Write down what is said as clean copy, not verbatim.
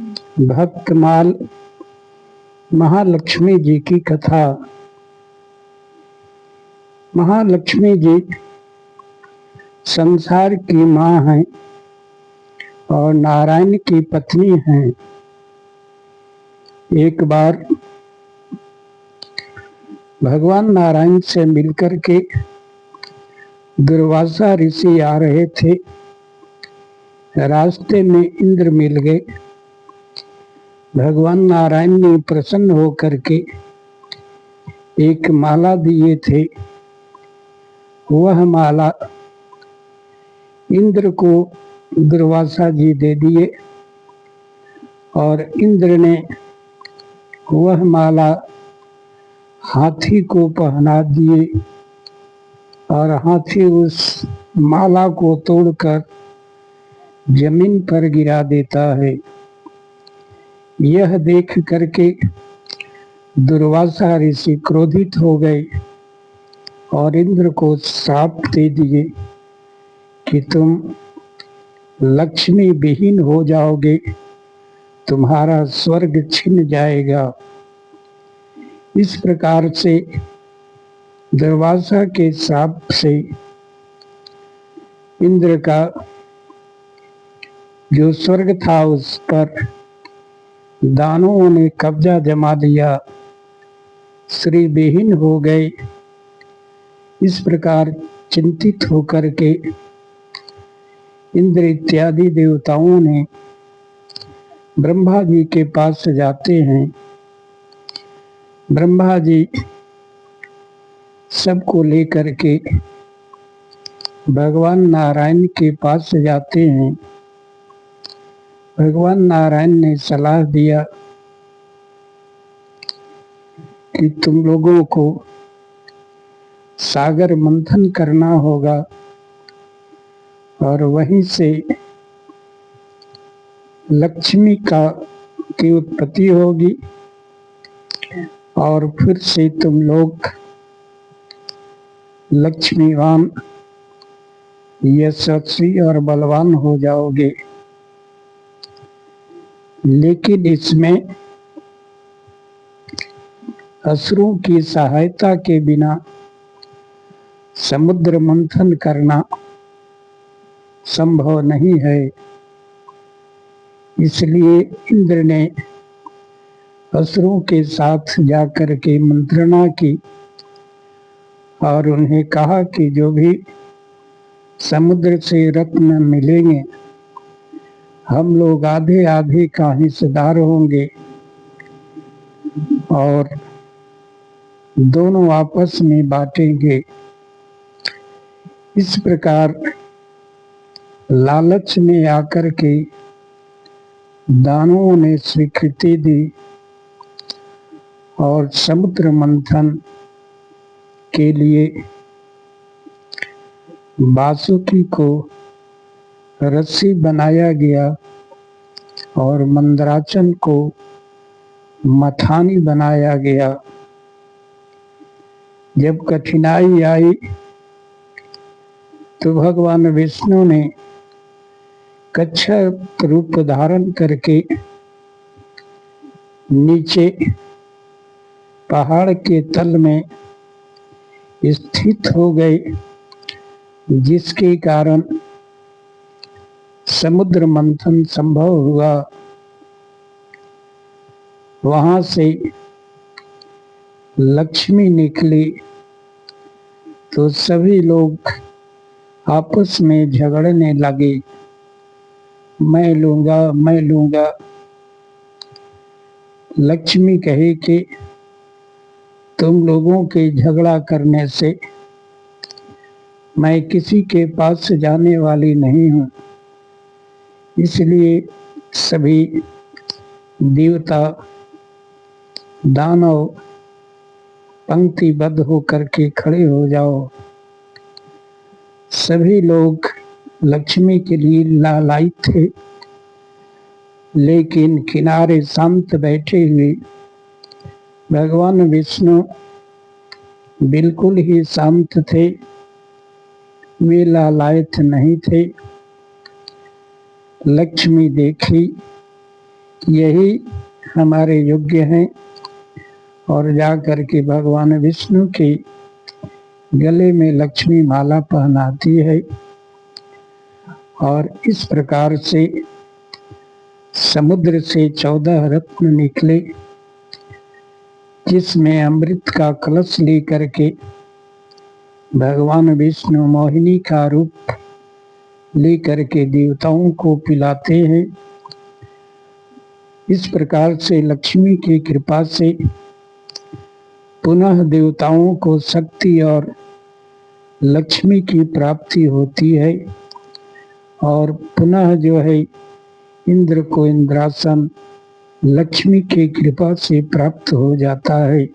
भक्तमाल महालक्ष्मी जी की कथा। महालक्ष्मी जी संसार की माँ हैं और नारायण की पत्नी हैं। एक बार भगवान नारायण से मिलकर के दुर्वासा ऋषि आ रहे थे। रास्ते में इंद्र मिल गए। भगवान नारायण ने प्रसन्न होकर के एक माला दिए थे। वह माला इंद्र को दुर्वासा जी दे दिए और इंद्र ने वह माला हाथी को पहना दिए और हाथी उस माला को तोड़कर जमीन पर गिरा देता है। यह देख करके दुर्वासा ऋषि क्रोधित हो गए और इंद्र को श्राप दे दिए कि तुम लक्ष्मी विहीन हो जाओगे, तुम्हारा स्वर्ग छिन जाएगा। इस प्रकार से दुर्वासा के श्राप से इंद्र का जो स्वर्ग था उस पर दानवों ने कब्जा जमा लिया, श्री विहीन हो गए। इस प्रकार चिंतित होकर के इंद्र इत्यादि देवताओं ने ब्रह्मा जी के पास जाते हैं। ब्रह्मा जी सबको लेकर के भगवान नारायण के पास जाते हैं। भगवान नारायण ने सलाह दिया कि तुम लोगों को सागर मंथन करना होगा और वहीं से लक्ष्मी की उत्पत्ति होगी और फिर से तुम लोग लक्ष्मीवान, यशस्वी और बलवान हो जाओगे। लेकिन इसमें असुरों की सहायता के बिना समुद्र मंथन करना संभव नहीं है। इसलिए इंद्र ने असुरों के साथ जाकर के मंत्रणा की और उन्हें कहा कि जो भी समुद्र से रत्न मिलेंगे हम लोग आधे आधे का हिस्सेदार होंगे और दोनों आपस में बांटेंगे। इस प्रकार लालच में आकर के दानवों ने स्वीकृति दी और समुद्र मंथन के लिए बासुकी को रस्सी बनाया गया और मंदराचल को मथानी बनाया गया। जब कठिनाई आई तो भगवान विष्णु ने कच्छप रूप धारण करके नीचे पहाड़ के तल में स्थित हो गए, जिसके कारण समुद्र मंथन संभव हुआ। वहां से लक्ष्मी निकली तो सभी लोग आपस में झगड़ने लगे, मैं लूंगा मैं लूंगा। लक्ष्मी कहे कि तुम लोगों के झगड़ा करने से मैं किसी के पास जाने वाली नहीं हूँ। इसलिए सभी देवता दानव पंक्तिबद्ध होकर के खड़े हो जाओ। सभी लोग लक्ष्मी के लिए लालायित थे, लेकिन किनारे शांत बैठे हुए भगवान विष्णु बिल्कुल ही शांत थे, वे लालायित नहीं थे। लक्ष्मी देखी यही हमारे योग्य हैं, और जा करके भगवान विष्णु के गले में लक्ष्मी माला पहनाती है। और इस प्रकार से समुद्र से 14 रत्न निकले, जिसमें अमृत का कलश लेकर के भगवान विष्णु मोहिनी का रूप लेकर के देवताओं को पिलाते हैं। इस प्रकार से लक्ष्मी की कृपा से पुनः देवताओं को शक्ति और लक्ष्मी की प्राप्ति होती है, और पुनः जो है इंद्र को इंद्रासन लक्ष्मी की कृपा से प्राप्त हो जाता है।